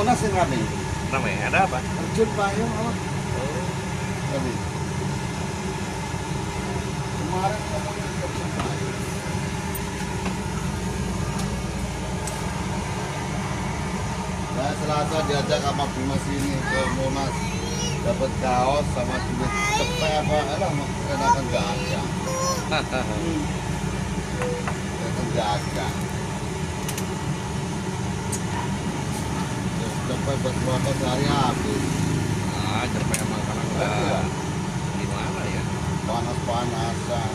Monas yang rame. Ramai, ada apa? Terjun payung apa? Oh, Tadi. Kemarin ngomongin terjun payung. Saya Selasa diajak sama Bima sini ke Monas. Dapat kaos sama duit cepet apa? Alah, enakan gajah. Enakan gajah. Cepet buat keluarga sehari habis. ah, cepet emang karena udah gimana ya? Panas-panasan.